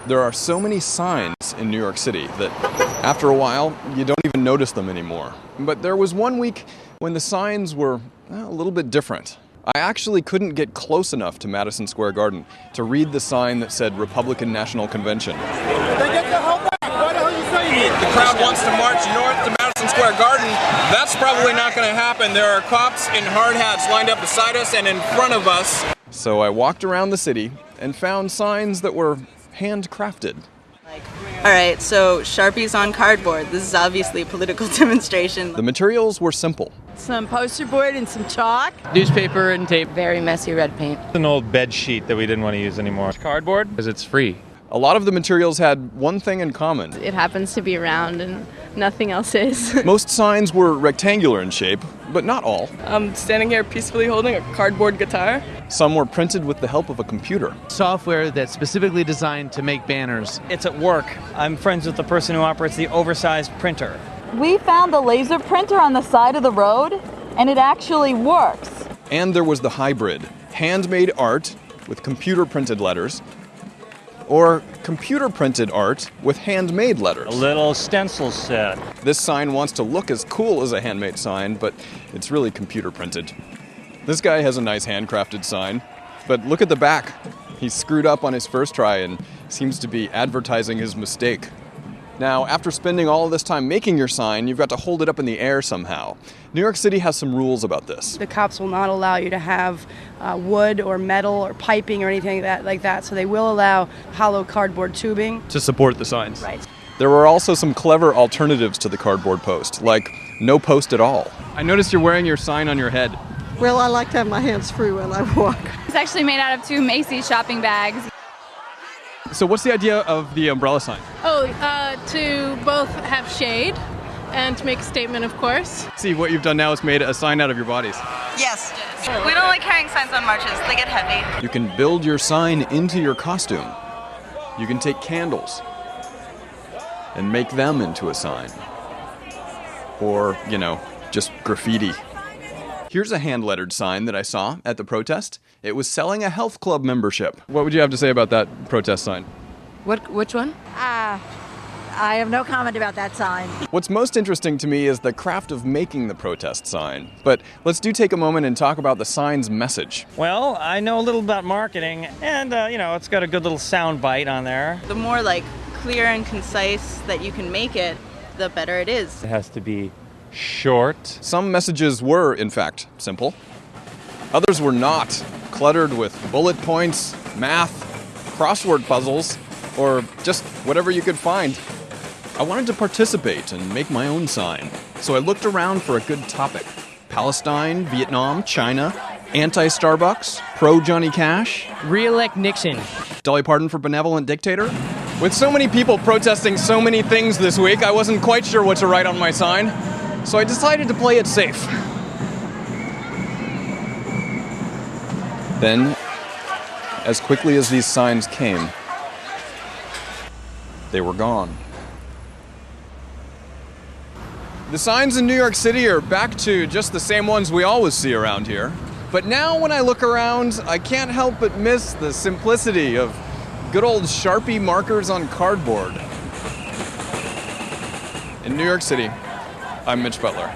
There are so many signs in New York City that after a while, you don't even notice them anymore. But there was one week when the signs were a little bit different. I actually couldn't get close enough to Madison Square Garden to read the sign that said Republican National Convention. They get the hell back. Why the hell are you saying? The crowd wants to march north to Madison Square Garden. That's probably not going to happen. There are cops in hard hats lined up beside us and in front of us. So I walked around the city and found signs that were handcrafted. All right, so Sharpies on cardboard. This is obviously a political demonstration. The materials were simple. Some poster board and some chalk. Newspaper and tape. Very messy red paint. An old bed sheet that we didn't want to use anymore. Cardboard, because it's free. A lot of the materials had one thing in common. It happens to be round and nothing else is. Most signs were rectangular in shape, but not all. I'm standing here peacefully holding a cardboard guitar. Some were printed with the help of a computer. Software that's specifically designed to make banners. It's at work. I'm friends with the person who operates the oversized printer. We found the laser printer on the side of the road, and it actually works. And there was the hybrid, handmade art with computer-printed letters, or computer-printed art with handmade letters. A little stencil set. This sign wants to look as cool as a handmade sign, but it's really computer-printed. This guy has a nice handcrafted sign, but look at the back. He's screwed up on his first try and seems to be advertising his mistake. Now, after spending all of this time making your sign, you've got to hold it up in the air somehow. New York City has some rules about this. The cops will not allow you to have wood or metal or piping or anything like that, so they will allow hollow cardboard tubing. To support the signs. Right. There were also some clever alternatives to the cardboard post, like no post at all. I noticed you're wearing your sign on your head. Well, I like to have my hands free when I walk. It's actually made out of 2 Macy's shopping bags. So what's the idea of the umbrella sign? To both have shade and to make a statement, of course. See, what you've done now is made a sign out of your bodies. Yes. We don't like carrying signs on marches. They get heavy. You can build your sign into your costume. You can take candles and make them into a sign. Or, just graffiti. Here's a hand-lettered sign that I saw at the protest. It was selling a health club membership. What would you have to say about that protest sign? Which one? I have no comment about that sign. What's most interesting to me is the craft of making the protest sign. But let's take a moment and talk about the sign's message. Well, I know a little about marketing, and, it's got a good little sound bite on there. The more, clear and concise that you can make it, the better it is. It has to be short. Some messages were, in fact, simple. Others were not, cluttered with bullet points, math, crossword puzzles, or just whatever you could find. I wanted to participate and make my own sign, so I looked around for a good topic. Palestine, Vietnam, China, anti-Starbucks, pro-Johnny Cash. Re-elect Nixon. Dolly Parton for benevolent dictator. With so many people protesting so many things this week, I wasn't quite sure what to write on my sign, so I decided to play it safe. Then, as quickly as these signs came, they were gone. The signs in New York City are back to just the same ones we always see around here. But now when I look around, I can't help but miss the simplicity of good old Sharpie markers on cardboard. In New York City, I'm Mitch Butler.